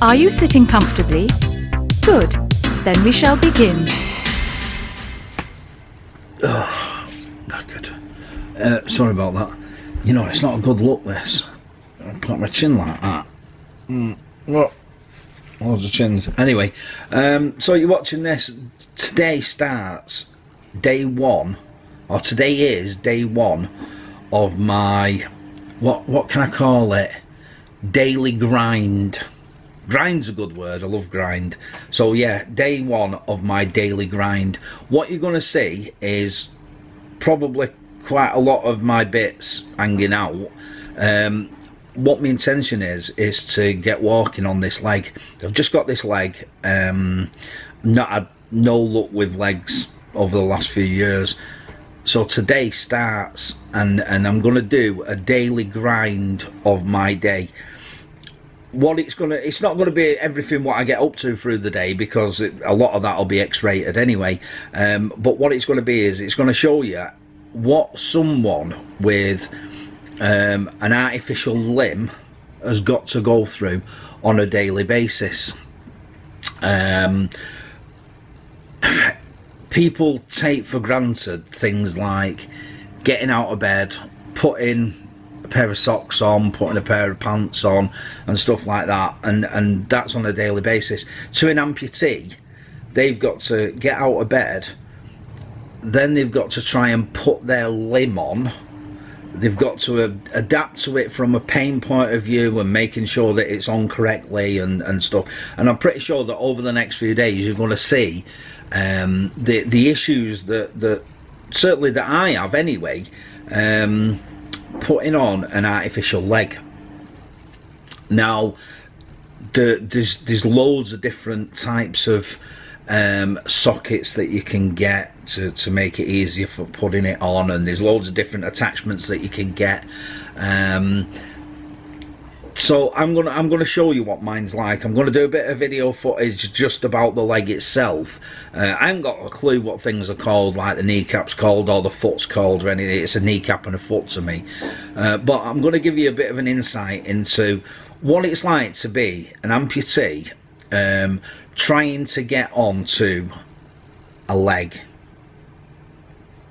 Are you sitting comfortably? Good. Then we shall begin. Oh, knackered. Sorry about that. You know, it's not a good look, this. I put my chin like that. What? Loads of chins. Anyway, so you're watching this. Today starts day one, or today is day one of my, what can I call it? Daily grind. Grind's a good word, I love grind. So yeah, day one of my daily grind. What you're going to see is probably quite a lot of my bits hanging out. What my intention is to get walking on this leg. I've just got this leg, not had no luck with legs over the last few years. So today starts, and I'm going to do a daily grind of my day. It's not going to be everything what I get up to through the day, because a lot of that will be X-rated anyway. But what it's going to be is it's going to show you what someone with an artificial limb has got to go through on a daily basis. People take for granted things like getting out of bed, putting a pair of socks on, putting a pair of pants on and stuff like that, and that's on a daily basis. To an amputee, they've got to get out of bed, then they've got to try and put their limb on. They've got to adapt to it from a pain point of view and making sure that it's on correctly and stuff. And I'm pretty sure that over the next few days you're going to see the issues that certainly that I have anyway, putting on an artificial leg. Now there's loads of different types of sockets that you can get to make it easier for putting it on, and there's loads of different attachments that you can get. So I'm gonna show you what mine's like. I'm gonna do a bit of video footage just about the leg itself. I haven't got a clue what things are called, like the kneecap's called or the foot's called or anything. It's a kneecap and a foot to me. But I'm gonna give you a bit of an insight into what it's like to be an amputee, trying to get onto a leg.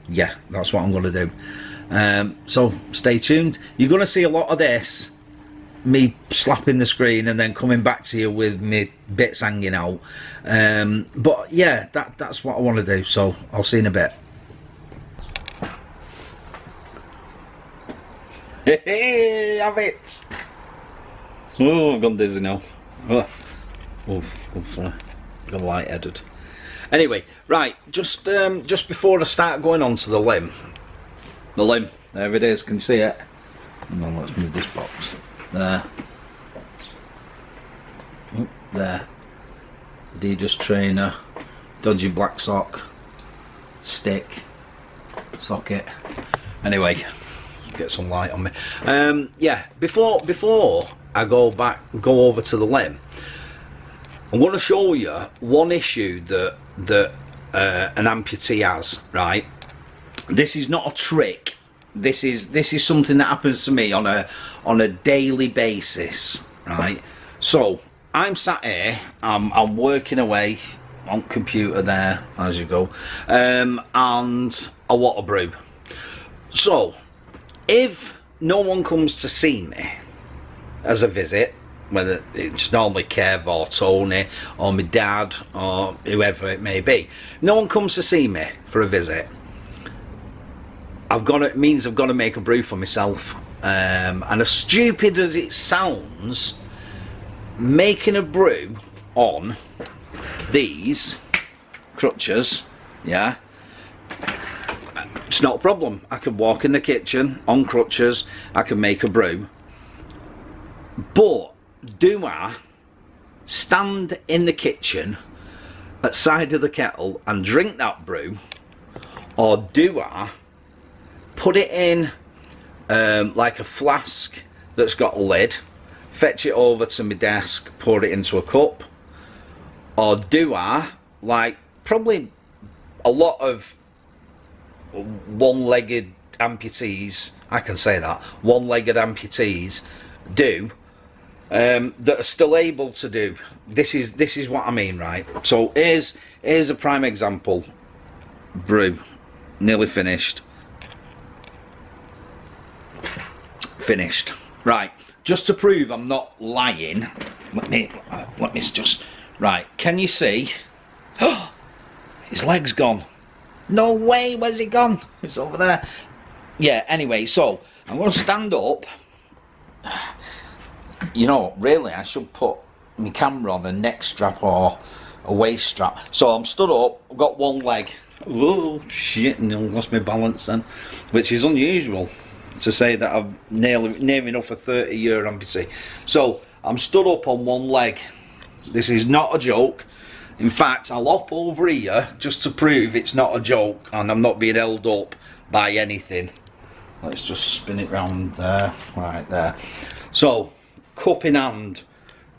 Yeah, that's what I'm going to do. So stay tuned. You're going to see a lot of this, me slapping the screen and then coming back to you with me bits hanging out. But yeah, that's what I want to do. So I'll see you in a bit. Hey, have it. Oh, I've gone dizzy now. Oh, got light-headed. Anyway, right, just before I start going on to the limb, there it is, can you see it? Hang on, let's move this box. There. Oh, there. Adidas trainer, dodgy black sock, stick, socket. Anyway, get some light on me. Yeah, before I go over to the limb, I'm going to show you one issue that an amputee has, right? This is not a trick. This is something that happens to me on a daily basis, right? So I'm sat here, I'm working away on computer there as you go, and I want a brew. So if no one comes to see me as a visit, whether it's normally Kev or Tony or my dad or whoever it may be, no one comes to see me for a visit, it means I've got to make a brew for myself. And as stupid as it sounds, making a brew on these crutches, yeah, it's not a problem. I can walk in the kitchen on crutches, I can make a brew. But do I stand in the kitchen at side of the kettle and drink that brew, or do I put it in like a flask that's got a lid, fetch it over to my desk, pour it into a cup, or do I, like probably a lot of one-legged amputees, I can say that, one-legged amputees do, that are still able to do. This is what I mean, right? So here's a prime example. Brew, nearly finished. Finished. Right. Just to prove I'm not lying, let me just, right. Can you see? His leg's gone. No way. Where's it gone? It's over there. Yeah. Anyway, so I'm going to stand up. You know, really, I should put my camera on a neck strap or a waist strap. So I'm stood up, I've got one leg. Oh shit, and I lost my balance then, which is unusual to say that I've near enough a 30-year amputee. So I'm stood up on one leg. This is not a joke. In fact, I'll hop over here just to prove it's not a joke and I'm not being held up by anything. Let's just spin it round there, right there. So, cup in hand,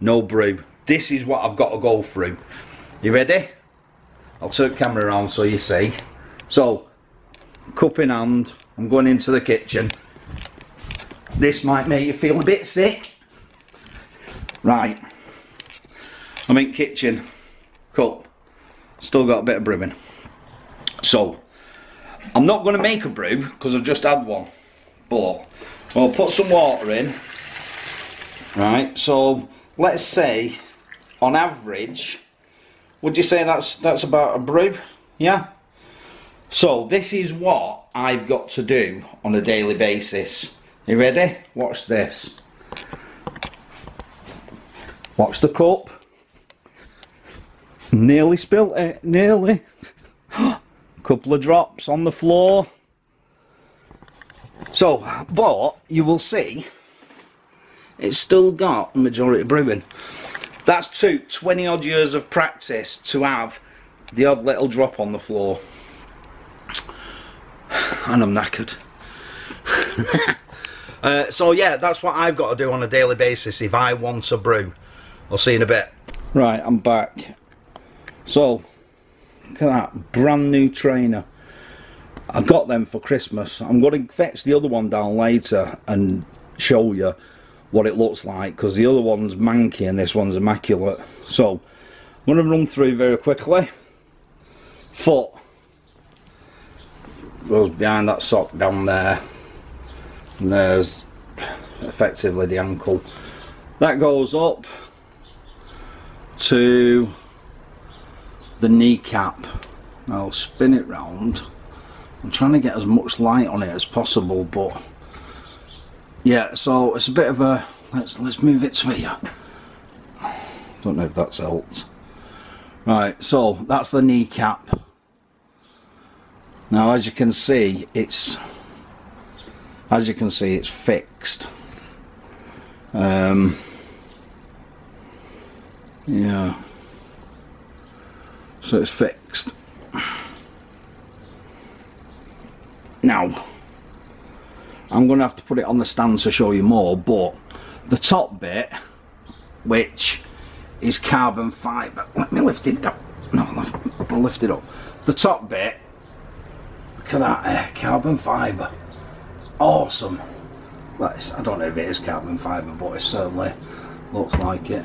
no brew. This is what I've got to go through. You ready? I'll turn the camera around so you see. So, cup in hand, I'm going into the kitchen. This might make you feel a bit sick. Right. I'm in kitchen. Cup. Still got a bit of brewing. So, I'm not going to make a brew because I've just had one. But I'll put some water in. Right, so let's say on average, would you say that's about a brew? Yeah. So this is what I've got to do on a daily basis. You ready? Watch this. Watch the cup. Nearly spilt it, nearly. Couple of drops on the floor. So, but you will see it's still got a majority of brewing. That's took 20 odd years of practice to have the odd little drop on the floor. And I'm knackered. So yeah, that's what I've got to do on a daily basis if I want to brew. I'll see you in a bit. Right, I'm back. So, look at that, brand new trainer. I got them for Christmas. I'm going to fetch the other one down later and show you what it looks like, because the other one's manky and this one's immaculate. So I'm going to run through very quickly. Foot goes behind that sock down there, and there's effectively the ankle. That goes up to the kneecap. I'll spin it round. I'm trying to get as much light on it as possible, but yeah, so it's a bit of a, let's move it to here. Don't know if that's helped. Right, so that's the kneecap. Now as you can see it's fixed. Yeah, so it's fixed. Now I'm going to have to put it on the stand to show you more, but the top bit, which is carbon fibre, let me lift it up. No, I'll lift it up. The top bit, look at that, carbon fibre. It's awesome. Well, I don't know if it is carbon fibre, but it certainly looks like it.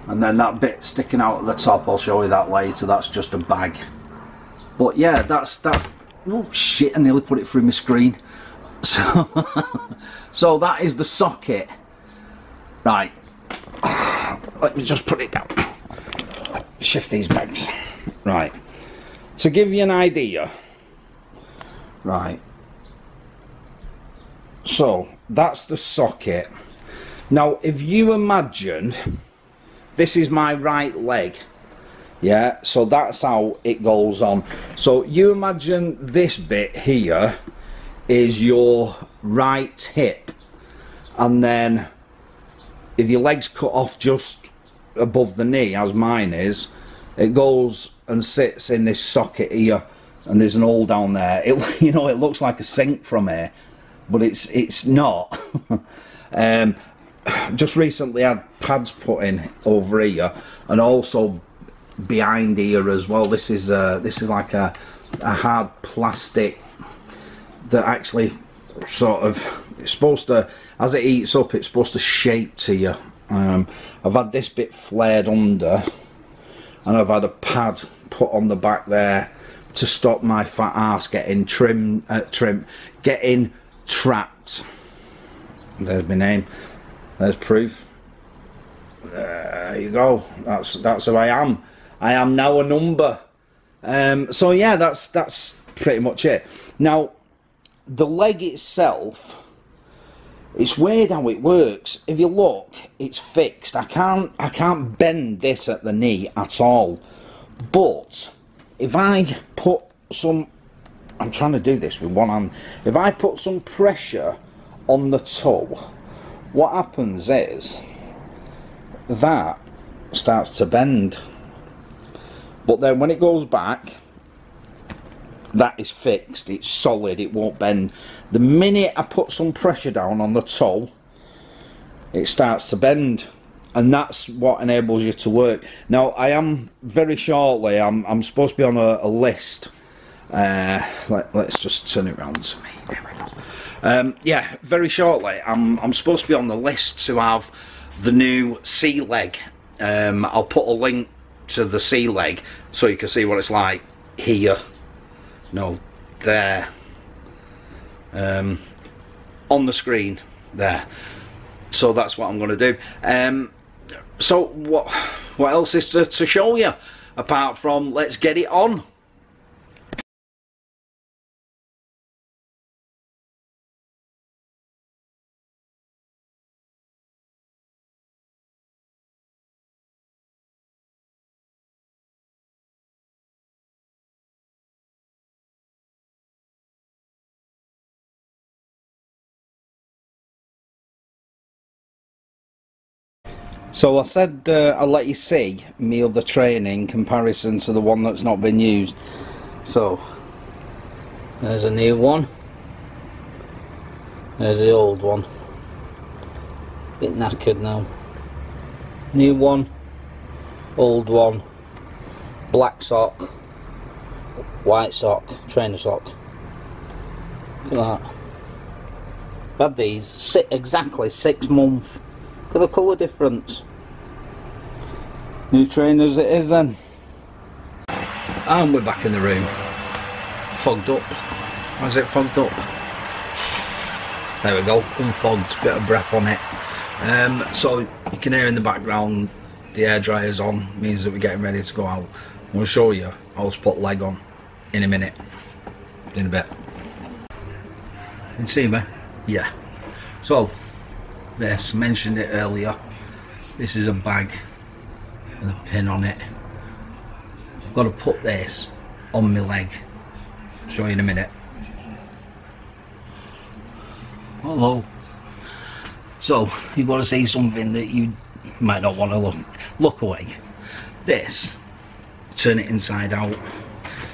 And then that bit sticking out at the top, I'll show you that later, that's just a bag. But yeah, that's oh shit, I nearly put it through my screen. So that is the socket. Right, let me just put it down. Shift these bags. Right, to give you an idea. Right, so that's the socket. Now if you imagine, this is my right leg. Yeah, so that's how it goes on. So you imagine this bit here is your right hip, and then if your leg's cut off just above the knee, as mine is, it goes and sits in this socket here, and there's an hole down there. It, you know, it looks like a sink from here, but it's not. Just recently had pads put in over here, and also behind here as well. This is like a hard plastic that actually sort of, it's supposed to, as it heats up, it's supposed to shape to you. I've had this bit flared under, and I've had a pad put on the back there to stop my fat ass getting getting trapped. There's my name. There's proof. There you go. That's who I am. I am now a number. So yeah, that's pretty much it. Now, the leg itself, it's weird how it works. If you look, it's fixed. I can't bend this at the knee at all. But if I put some, I'm trying to do this with one hand. If I put some pressure on the toe, what happens is that starts to bend. But then when it goes back, that is fixed, it's solid, it won't bend. The minute I put some pressure down on the toe, it starts to bend, and that's what enables you to work. Now, I am very shortly, I'm supposed to be on a list. Let's just turn it around to me. There we go. Yeah, very shortly, I'm supposed to be on the list to have the new C leg. I'll put a link to the C leg so you can see what it's like here. No, there. On the screen there. So that's what I'm going to do. So what else is to show you apart from let's get it on? So I said I'll let you see me other training in comparison to the one that's not been used. So there's a new one, there's the old one, bit knackered now. New one, old one, black sock, white sock, trainer sock. Look at that. I've had these exactly 6 months. Look at the colour difference. New trainers it is then. And we're back in the room. Fogged up. Why is it fogged up? There we go, unfogged, bit of breath on it. So you can hear in the background the air dryer's on, means that we're getting ready to go out. I'm going to show you how to put leg on in a minute. In a bit. You can see me? Yeah. So this, mentioned it earlier, this is a bag with a pin on it. I've got to put this on my leg. I'll show you in a minute. Hello. So you've got to see something that you might not want to look away. This, turn it inside out.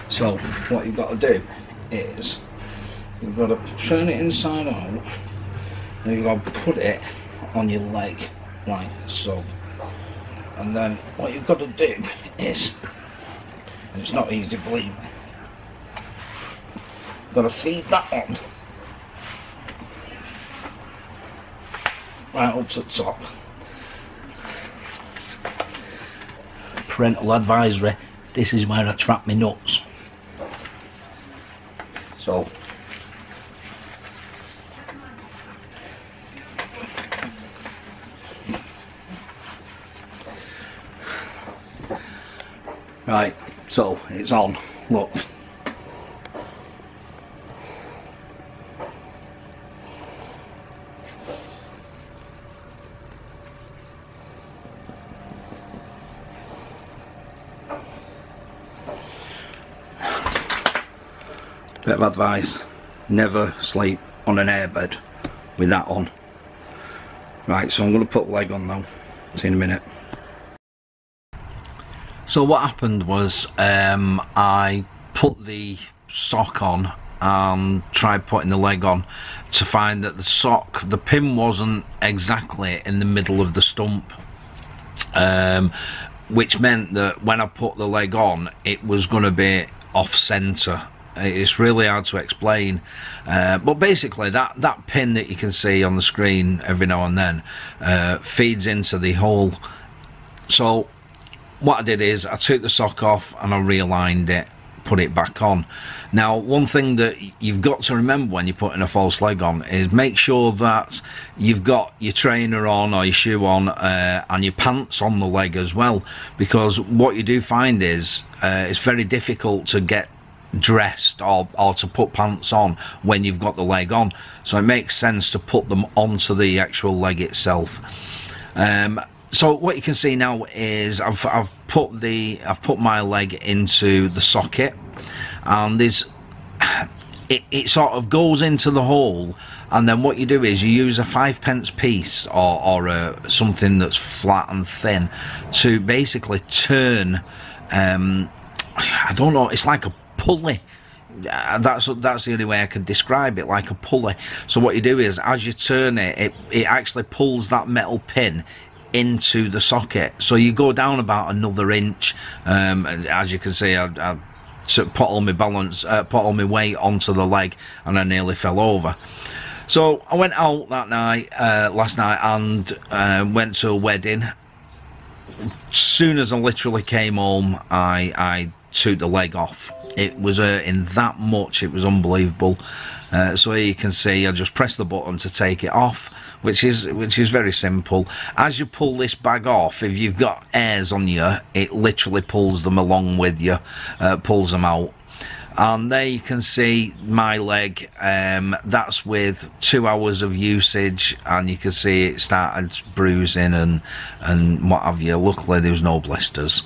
So what you've got to do is you've got to turn it inside out. Now you've got to put it on your leg like so, and then what you've got to do is, and it's not easy, believe me, you've got to feed that on right up to the top. Parental advisory, this is where I trap my nuts. So right, so it's on, look. Bit of advice, never sleep on an airbed with that on. Right, so I'm going to put the leg on now, see you in a minute. So what happened was I put the sock on and tried putting the leg on to find that the pin wasn't exactly in the middle of the stump, which meant that when I put the leg on it was going to be off centre It's really hard to explain, but basically that pin that you can see on the screen every now and then feeds into the hole. So what I did is I took the sock off and I realigned it, put it back on. Now, one thing that you've got to remember when you're putting a false leg on is make sure that you've got your trainer on or your shoe on and your pants on the leg as well, because what you do find is it's very difficult to get dressed or to put pants on when you've got the leg on, so it makes sense to put them onto the actual leg itself. So what you can see now is I've put my leg into the socket, and it sort of goes into the hole, and then what you do is you use a 5p piece or something that's flat and thin to basically turn, I don't know, it's like a pulley. That's the only way I can describe it, like a pulley. So what you do is as you turn it, it actually pulls that metal pin into the socket, so you go down about another inch. And as you can see, I put all my balance, put all my weight onto the leg, and I nearly fell over. So I went out that night, last night, and went to a wedding. As soon as I literally came home, I took the leg off. It was hurting that much, it was unbelievable. So here you can see I just press the button to take it off, which is very simple. As you pull this bag off, if you've got hairs on you, it literally pulls them along with you, pulls them out. And there you can see my leg, that's with 2 hours of usage, and you can see it started bruising and what have you. Luckily there was no blisters.